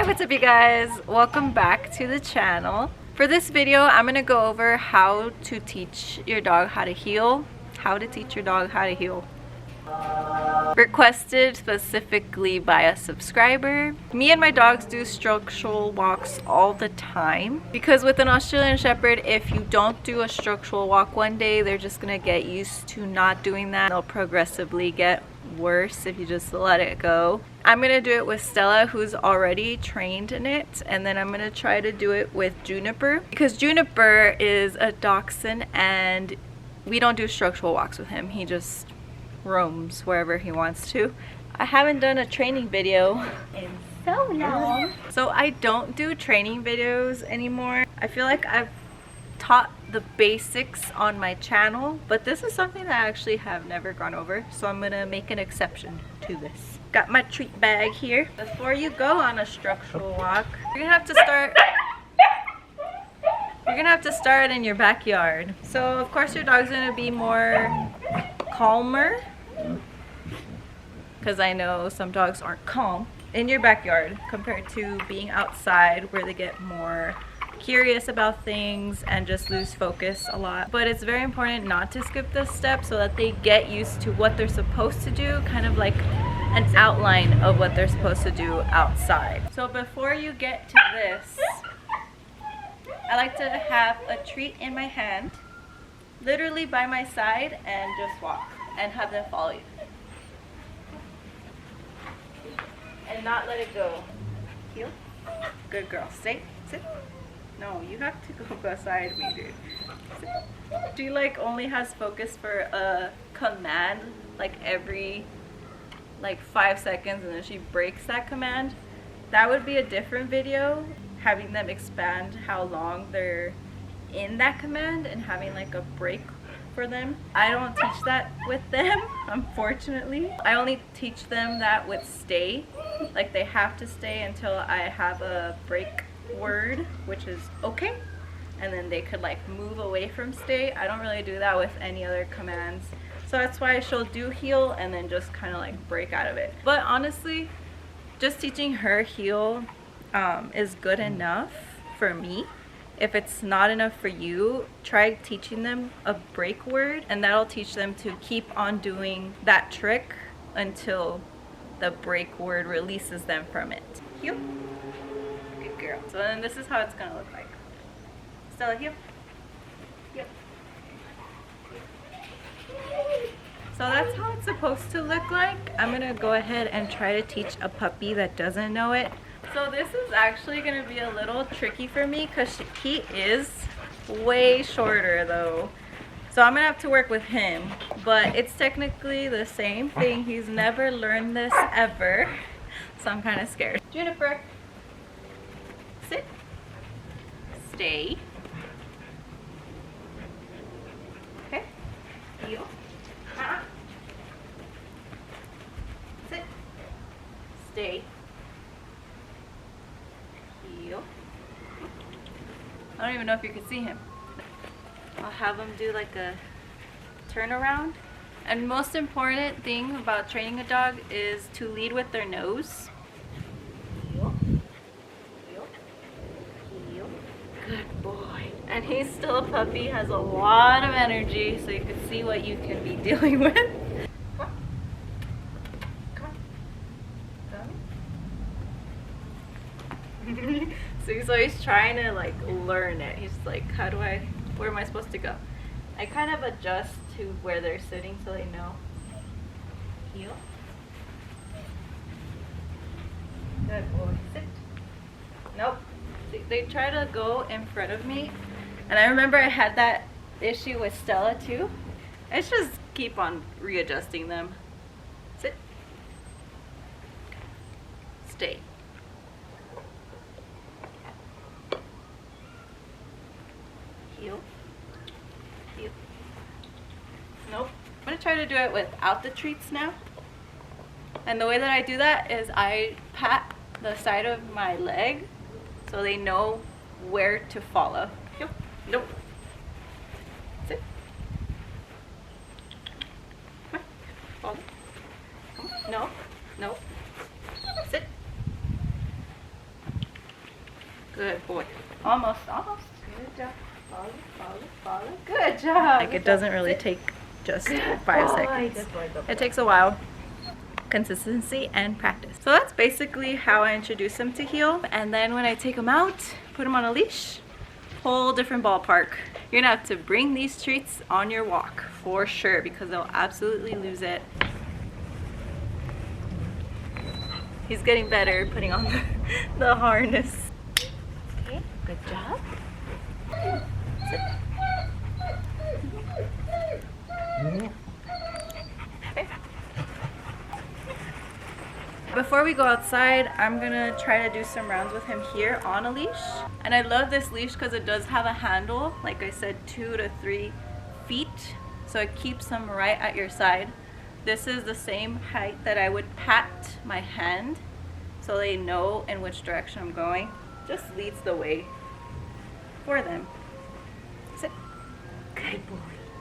what's up you guys? Welcome back to the channel. For this video, I'm gonna go over how to teach your dog how to heel. Requested specifically by a subscriber. Me and my dogs do structural walks all the time because with an Australian Shepherd, if you don't do a structural walk one day, they're just gonna get used to not doing that. They'll progressively get worse if you just let it go. I'm gonna do it with Stella, who's already trained in it, and then I'm gonna try to do it with Juniper because Juniper is a dachshund and we don't do structural walks with him. He just roams wherever he wants to. I haven't done a training video in so long, so I don't do training videos anymore. I feel like I've taught the basics on my channel, but this is something that I actually have never gone over, so I'm gonna make an exception to this. Got my treat bag here. Before you go on a structural walk, you're gonna have to start in your backyard. So of course your dog's gonna be more calmer, because I know some dogs aren't calm in your backyard compared to being outside where they get more curious about things and just lose focus a lot. But it's very important not to skip this step so that they get used to what they're supposed to do, kind of like an outline of what they're supposed to do outside. So before you get to this, I like to have a treat in my hand, literally by my side, and just walk and have them follow you. And not let it go. Heel. Good girl. Stay. Sit. No, you have to go beside me, dude. Sit. She like only has focus for a command like every 5 seconds, and then she breaks that command. That would be a different video, having them expand how long they're in that command and having like a break for them. I don't teach that with them, unfortunately. I only teach them that with stay. Like they have to stay until I have a break word, which is okay, and then they could like move away from stay. I don't really do that with any other commands, so that's why she'll do heel and then just kind of like break out of it. But honestly, just teaching her heel is good enough for me. If it's not enough for you, try teaching them a break word, and that'll teach them to keep on doing that trick until the break word releases them from it. Heel. Good girl. So then this is how it's gonna look like. Stella, heel. Heel. So that's how it's supposed to look like. I'm gonna go ahead and try to teach a puppy that doesn't know it. So this is actually going to be a little tricky for me because he is way shorter though. So I'm going to have to work with him, but it's technically the same thing. He's never learned this ever, so I'm kind of scared. Juniper, sit, stay, okay, heel, sit, stay. I don't even know if you can see him. I'll have him do like a turnaround. And most important thing about training a dog is to lead with their nose. Heel. Heel. Heel. Good boy. And he's still a puppy, has a lot of energy, so you can see what you can be dealing with. Come on. Come on. Come. So he's trying to like learn it. He's like, where am I supposed to go? I kind of adjust to where they're sitting so they know. Heel. Good boy. Sit. Nope. They try to go in front of me. And I remember I had that issue with Stella too. It's just keep on readjusting them. Sit. Stay. Heel. Heel. Nope. I'm going to try to do it without the treats now. And the way that I do that is I pat the side of my leg so they know where to follow. Nope. Nope. Sit. Come on. Follow. Come on. No. No. Sit. Good boy. Almost. Good job. Follow. Good job. Like, it doesn't really take just 5 seconds. Good boy. It takes a while. Consistency and practice. So that's basically how I introduce him to heel. And then when I take him out, put him on a leash, whole different ballpark. You're gonna have to bring these treats on your walk for sure, because they'll absolutely lose it. He's getting better putting on the harness. Okay, good job. Sit. Okay. Before we go outside, I'm gonna try to do some rounds with him here on a leash. And I love this leash because it does have a handle, like I said, 2 to 3 feet. So it keeps him right at your side. This is the same height that I would pat my hand so they know in which direction I'm going. Just leads the way for them. Sit. Good boy.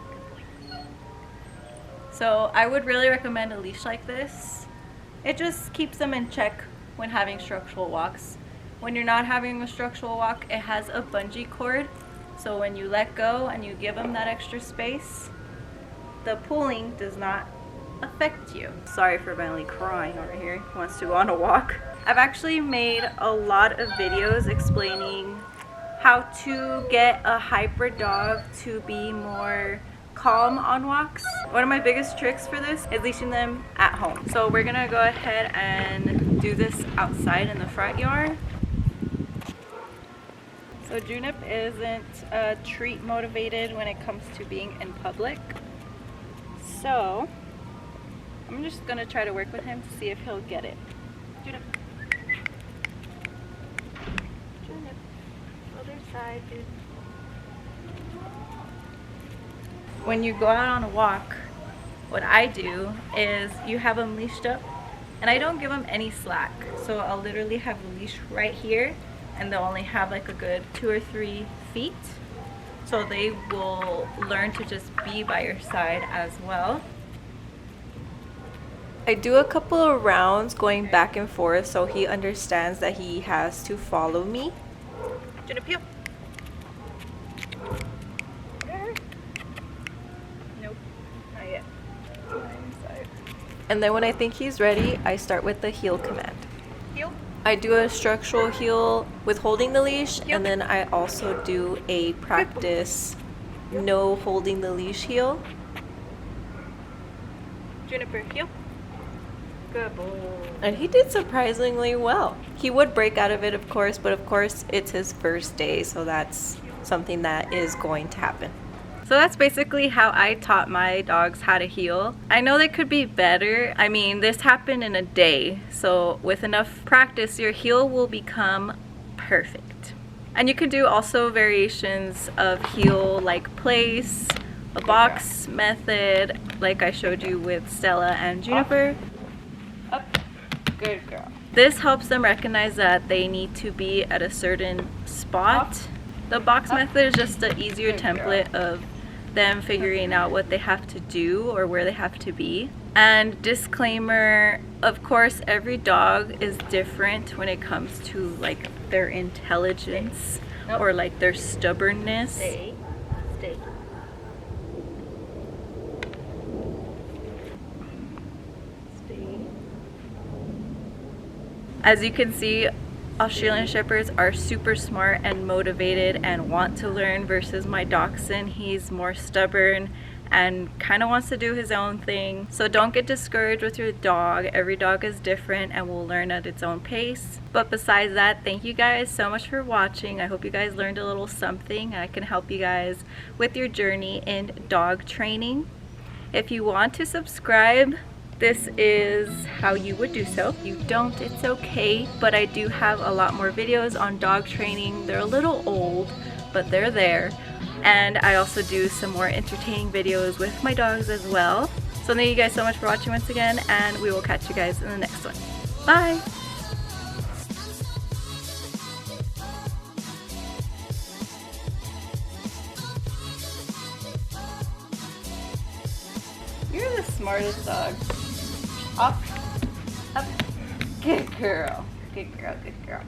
Good boy. So I would really recommend a leash like this. It just keeps them in check when having structural walks. When you're not having a structural walk, it has a bungee cord. So when you let go and you give them that extra space, the pulling does not affect you. Sorry for Bentley crying over here. He wants to go on a walk. I've actually made a lot of videos explaining how to get a hybrid dog to be more calm on walks. One of my biggest tricks for this is leashing them at home. So we're gonna go ahead and do this outside in the front yard. So Junip isn't treat motivated when it comes to being in public. So I'm just gonna try to work with him to see if he'll get it. Junip. Other side, dude. When you go out on a walk, what I do is you have them leashed up, and I don't give them any slack. So I'll literally have the leash right here, and they'll only have like a good 2 or 3 feet. So they will learn to just be by your side as well. I do a couple of rounds going back and forth so he understands that he has to follow me. Junip. Nope, not yet. And then when I think he's ready, I start with the heel command. Heel. I do a structural heel with holding the leash, heel. And then I also do a practice no holding the leash heel. Juniper, heel. Good boy. And he did surprisingly well. He would break out of it, of course, but of course it's his first day, so that's something that is going to happen. So that's basically how I taught my dogs how to heel. I know they could be better. I mean, this happened in a day, so with enough practice, your heel will become perfect. And you can do also variations of heel like place, a box method, like I showed you with Stella and Juniper. Up. Good girl. This helps them recognize that they need to be at a certain spot. The box method is just an easier template of them figuring out what they have to do or where they have to be. And disclaimer, of course, every dog is different when it comes to like their intelligence or like their stubbornness. Stay. As you can see, Australian Shepherds are super smart and motivated and want to learn versus my Dachshund. He's more stubborn and kind of wants to do his own thing. So don't get discouraged with your dog. Every dog is different and will learn at its own pace. But besides that, thank you guys so much for watching. I hope you guys learned a little something. I can help you guys with your journey in dog training. If you want to subscribe, this is how you would do so. If you don't, it's okay, but I do have a lot more videos on dog training. They're a little old, but they're there. And I also do some more entertaining videos with my dogs as well. So thank you guys so much for watching once again, and we will catch you guys in the next one. Bye! You're the smartest dog. Up, up. Good girl. Good girl, good girl.